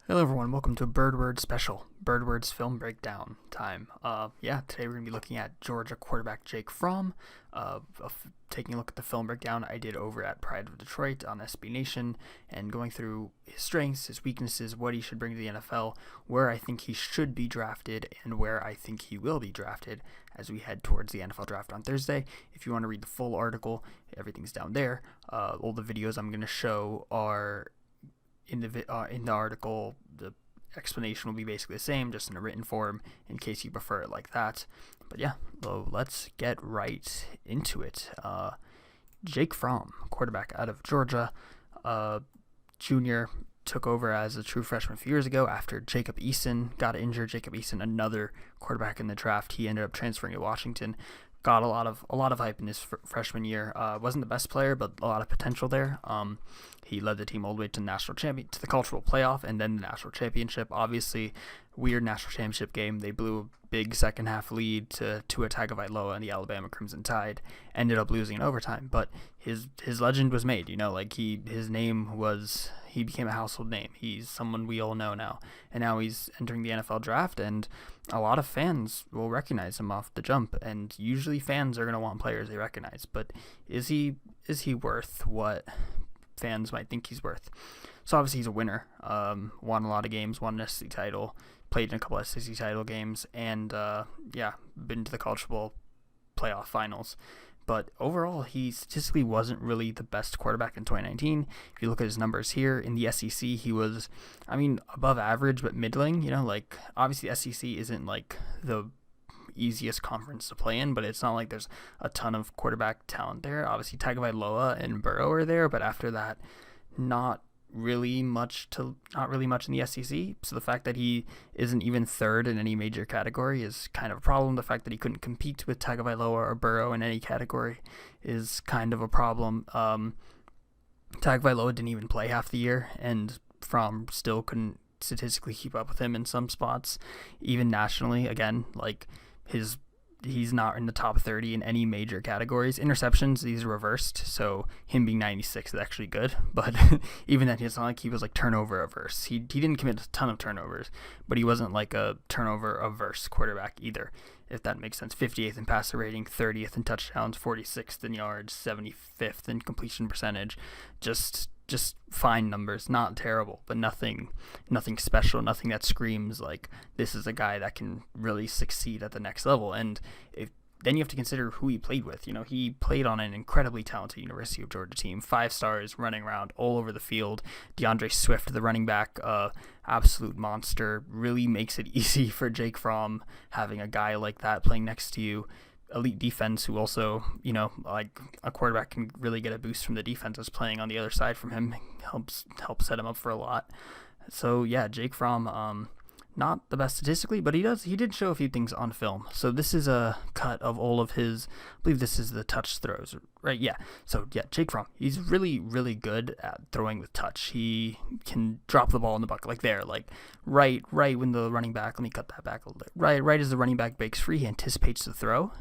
Hello everyone, welcome to a Birdword special, Birdword's film breakdown time. Today we're going to be looking at Georgia quarterback Jake Fromm, taking a look at the film breakdown I did over at Pride of Detroit on SB Nation, and going through his strengths, his weaknesses, what he should bring to the NFL, where I think he should be drafted, and where I think he will be drafted as we head towards the NFL draft on Thursday. If you want to read the full article, everything's down there. All the videos I'm going to show are in the article. The explanation will be basically the same, just in a written form, in case you prefer it like that. But yeah, so let's get right into it. Jake Fromm, quarterback out of Georgia, junior, took over as a true freshman a few years ago after Jacob Eason got injured. Jacob Eason, another quarterback in the draft, he ended up transferring to Washington. Got a lot of hype in his freshman year. Wasn't the best player, but a lot of potential there. He led the team all the way to the cultural playoff, and then the national championship. Obviously, weird national championship game. They blew a big second half lead to Tua Tagovailoa and the Alabama Crimson Tide. Ended up losing in overtime, but his legend was made. He became a household name. He's someone we all know now, and now he's entering the NFL draft, and a lot of fans will recognize him off the jump. And usually, fans are going to want players they recognize. But is he worth what fans might think he's worth? So obviously, he's a winner. Won a lot of games, won an SEC title, played in a couple of SEC title games, and been to the College Bowl playoff finals. But overall, he statistically wasn't really the best quarterback in 2019. If you look at his numbers here in the SEC, he was, above average, but middling. Obviously, the SEC isn't like the easiest conference to play in, but it's not like there's a ton of quarterback talent there. Obviously, Tagovailoa and Burrow are there, but after that, not really much in the SEC. So the fact that he isn't even third in any major category is kind of a problem. The fact that he couldn't compete with Tagovailoa or Burrow in any category is kind of a problem. Tagovailoa didn't even play half the year, and Fromm still couldn't statistically keep up with him in some spots, even nationally. Again, he's not in the top 30 in any major categories. Interceptions, these are reversed, so him being 96 is actually good, but even then, it's not like he was turnover averse. He didn't commit a ton of turnovers, but he wasn't like a turnover averse quarterback either, if that makes sense. 58th in passer rating, 30th in touchdowns, 46th in yards, 75th in completion percentage. Just fine numbers, not terrible, but nothing special, nothing that screams like this is a guy that can really succeed at the next level. And then you have to consider who he played with. He played on an incredibly talented University of Georgia team, 5 stars running around all over the field. DeAndre Swift, the running back, absolute monster, really makes it easy for Jake Fromm having a guy like that playing next to you. Elite defense, who also, a quarterback can really get a boost from the defenses playing on the other side from him, helps set him up for a lot. So yeah, Jake Fromm, not the best statistically, but he did show a few things on film. So this is a cut of all of his, I believe this is the touch throws, right? Yeah. So yeah, Jake Fromm, he's really, really good at throwing with touch. He can drop the ball in the bucket, right when the running back, let me cut that back a little bit. Right as the running back breaks free, he anticipates the throw.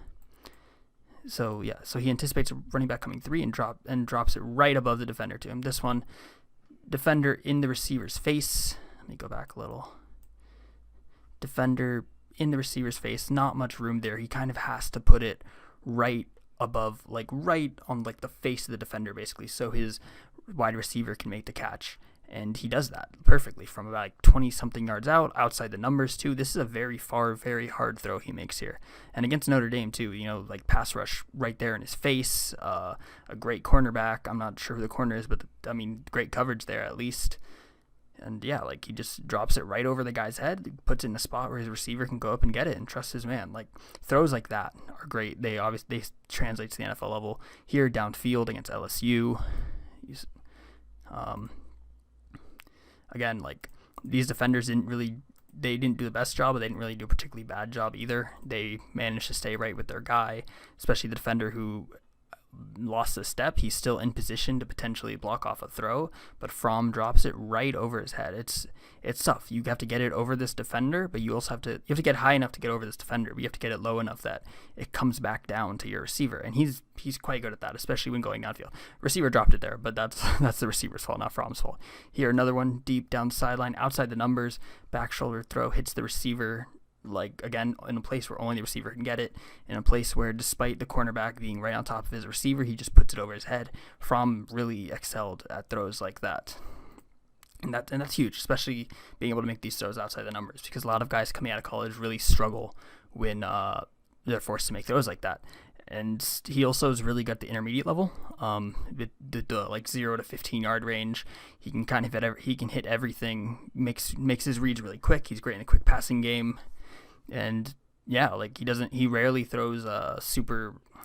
So he anticipates a running back coming three and drops it right above the defender to him. This one, defender in the receiver's face. Let me go back a little. Defender in the receiver's face, not much room there. He kind of has to put it right above, right on the face of the defender, basically, so his wide receiver can make the catch. And he does that perfectly from about 20-something yards outside the numbers, too. This is a very far, very hard throw he makes here. And against Notre Dame, too, pass rush right there in his face. A great cornerback. I'm not sure who the corner is, but, great coverage there at least. And, yeah, he just drops it right over the guy's head, puts it in a spot where his receiver can go up and get it and trust his man. Throws like that are great. They translate to the NFL level. Here, downfield against LSU. Again, these defenders didn't do the best job, but they didn't really do a particularly bad job either. They managed to stay right with their guy, especially the defender who lost a step, he's still in position to potentially block off a throw, but Fromm drops it right over his head. It's tough. You have to get it over this defender, but you also have to get high enough to get over this defender, but you have to get it low enough that it comes back down to your receiver, and he's quite good at that, especially when going downfield. Receiver dropped it there, but that's the receiver's fault, not Fromm's fault. Here, another one deep down the sideline, outside the numbers, back shoulder throw, hits the receiver, like, again, in a place where only the receiver can get it, in a place where, despite the cornerback being right on top of his receiver, he just puts it over his head. Fromm really excelled at throws like that. And that's huge, especially being able to make these throws outside the numbers, because a lot of guys coming out of college really struggle when they're forced to make throws like that. And he also is really good at the intermediate level, the like 0 to 15-yard range. He can kind of hit everything, makes his reads really quick. He's great in the quick passing game. And yeah, like he rarely throws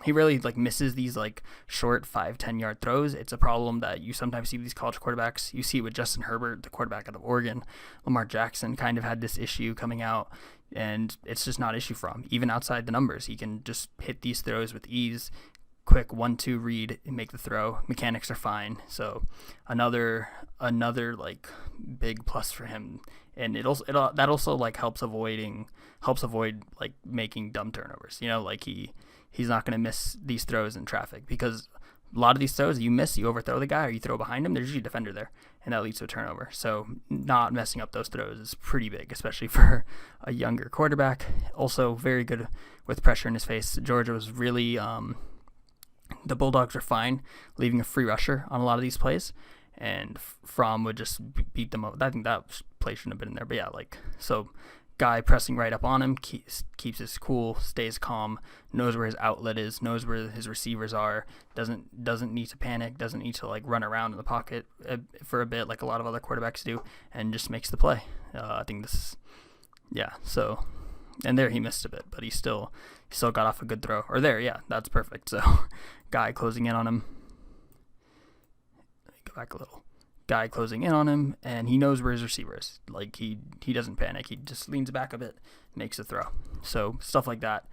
he rarely like misses these like short 5-10 yard throws. It's a problem that you sometimes see with these college quarterbacks. You see it with Justin Herbert, the quarterback out of Oregon. Lamar Jackson kind of had this issue coming out, and it's just not an issue for him. Even outside the numbers, he can just hit these throws with ease. Quick 1-2 read and make the throw. Mechanics are fine. So another like big plus for him. And it also like helps avoid like making dumb turnovers. You know, like he's not going to miss these throws in traffic, because a lot of these throws you miss, you overthrow the guy or you throw behind him, there's usually a defender there, and that leads to a turnover. So not messing up those throws is pretty big, especially for a younger quarterback. Also very good with pressure in his face. Georgia was really the Bulldogs are fine leaving a free rusher on a lot of these plays, and Fromm would just beat them up. I think that play shouldn't have been in there, but yeah, like, so guy pressing right up on him, keeps his cool, stays calm, knows where his outlet is, knows where his receivers are, doesn't need to panic, doesn't need to like run around in the pocket for a bit like a lot of other quarterbacks do, and just makes the play. I think so, and there he missed a bit, but he still got off a good throw. Or there, yeah, that's perfect. So guy closing in on him. Go back a little. Guy closing in on him, and he knows where his receiver is. Like, he doesn't panic. He just leans back a bit, makes a throw. So stuff like that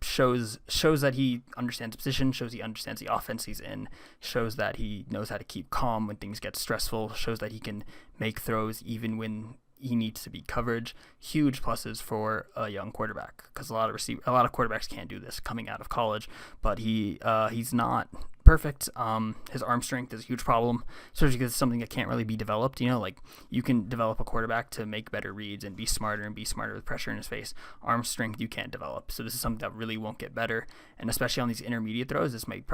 shows that he understands position, shows he understands the offense he's in, shows that he knows how to keep calm when things get stressful, shows that he can make throws even when he needs to beat coverage. Huge pluses for a young quarterback, because a lot of quarterbacks can't do this coming out of college. But he's not perfect. His arm strength is a huge problem, especially because it's something that can't really be developed. You know, like, you can develop a quarterback to make better reads and be smarter with pressure in his face. Arm strength you can't develop. So this is something that really won't get better, and especially on these intermediate throws, this might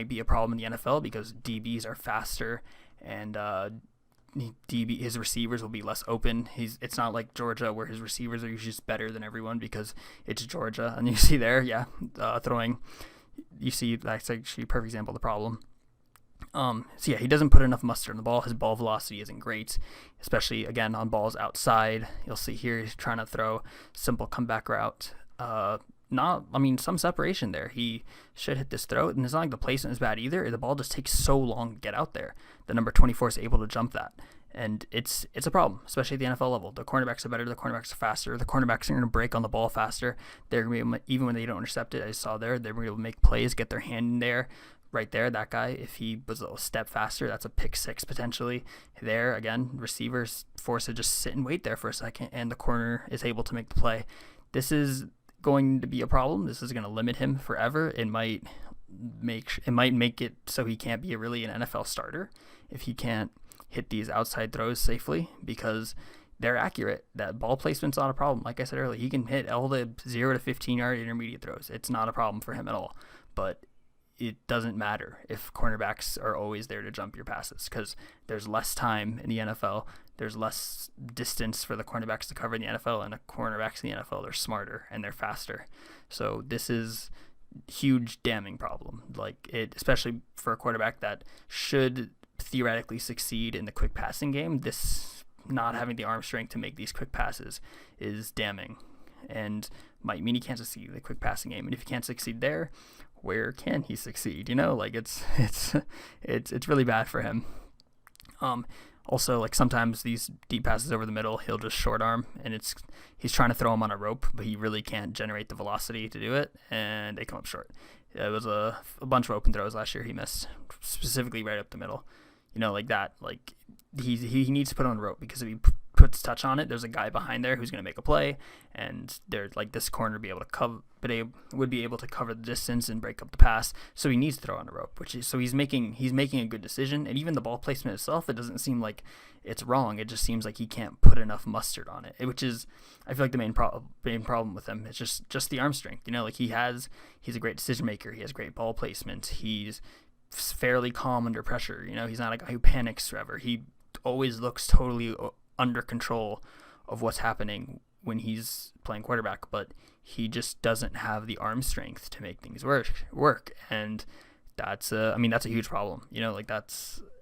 be a problem in the NFL, because DBs are faster, and his receivers will be less open. It's not like Georgia, where his receivers are usually just better than everyone because it's Georgia. And you see there, throwing. You see, that's actually a perfect example of the problem. So yeah, he doesn't put enough mustard on the ball. His ball velocity isn't great, especially again on balls outside. You'll see here he's trying to throw simple comeback route. Some separation there. He should hit this throw, and it's not like the placement is bad either. The ball just takes so long to get out there. The number 24 is able to jump that, and it's a problem, especially at the NFL level. The cornerbacks are better. The cornerbacks are faster. The cornerbacks are going to break on the ball faster. They're going to be, even when they don't intercept it, I saw there, they're going to be able to make plays, get their hand in there. Right there, that guy, if he was a little step faster, that's a pick six potentially. There, again, receivers forced to just sit and wait there for a second, and the corner is able to make the play. This is going to be a problem. This is going to limit him forever. It might make it so he can't be really an NFL starter if he can't hit these outside throws safely, because they're accurate. That ball placement's not a problem. Like I said earlier, he can hit all the 0 to 15 yard intermediate throws. It's not a problem for him at all. But it doesn't matter if cornerbacks are always there to jump your passes, because there's less time in the NFL. There's less distance for the cornerbacks to cover in the NFL, and the cornerbacks in the NFL, they're smarter and they're faster. So this is a huge damning problem. Like, it, especially for a quarterback that should theoretically succeed in the quick passing game, this not having the arm strength to make these quick passes is damning, and might mean he can't succeed in the quick passing game. And if he can't succeed there, where can he succeed? You know, like, it's really bad for him. Also, like, sometimes these deep passes over the middle, he'll just short arm, and he's trying to throw him on a rope, but he really can't generate the velocity to do it, and they come up short. It was a bunch of open throws last year he missed, specifically right up the middle. Like that. Like he needs to put on the rope, because if he puts touch on it, there's a guy behind there who's going to make a play, and they're like this corner be able to cover, but would be able to cover the distance and break up the pass. So he needs to throw on the rope, so he's making a good decision. And even the ball placement itself, it doesn't seem like it's wrong. It just seems like he can't put enough mustard on it, which is, I feel like the main problem with him. It's just the arm strength. Like he's a great decision maker. He has great ball placement. He's fairly calm under pressure. He's not a guy who panics forever. He always looks totally under control of what's happening when he's playing quarterback, but he just doesn't have the arm strength to make things work. And that's a huge problem.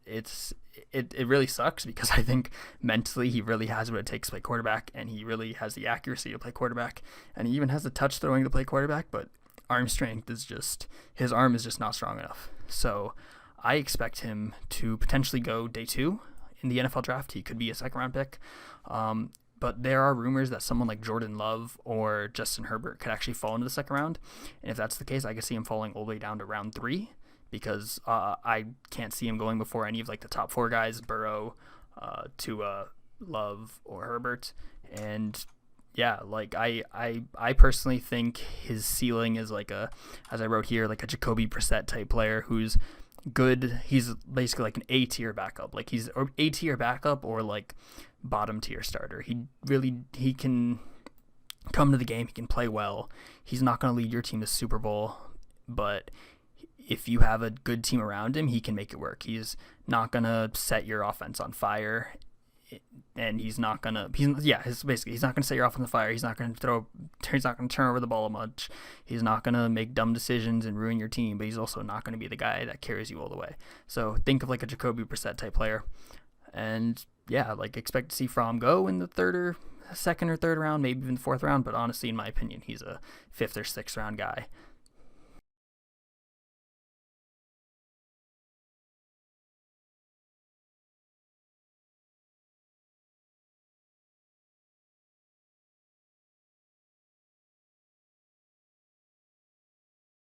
It really sucks, because I think mentally he really has what it takes to play quarterback, and he really has the accuracy to play quarterback, and he even has the touch throwing to play quarterback, but arm strength his arm is just not strong enough. So I expect him to potentially go day 2 in the NFL draft. He could be a second round pick. But there are rumors that someone like Jordan Love or Justin Herbert could actually fall into the second round. And if that's the case, I could see him falling all the way down to round 3, because I can't see him going before any of like the top 4 guys, Burrow, Tua, Love, or Herbert. And yeah, like I personally think his ceiling is like as I wrote here, like a Jacoby Brissett type player who's good. He's basically like an A-tier backup. Like he's A-tier backup or like bottom tier starter. He can come to the game. He can play well. He's not going to lead your team to Super Bowl, but if you have a good team around him, he can make it work. He's not going to set your offense on fire, and he's not going to set your offense on fire. He's not going to turn over the ball much. He's not going to make dumb decisions and ruin your team, but he's also not going to be the guy that carries you all the way. So think of like a Jacoby Brissett type player. And yeah, like expect to see Fromm go in the second or third round, maybe even the 4th round, but honestly, in my opinion, he's a 5th or 6th round guy.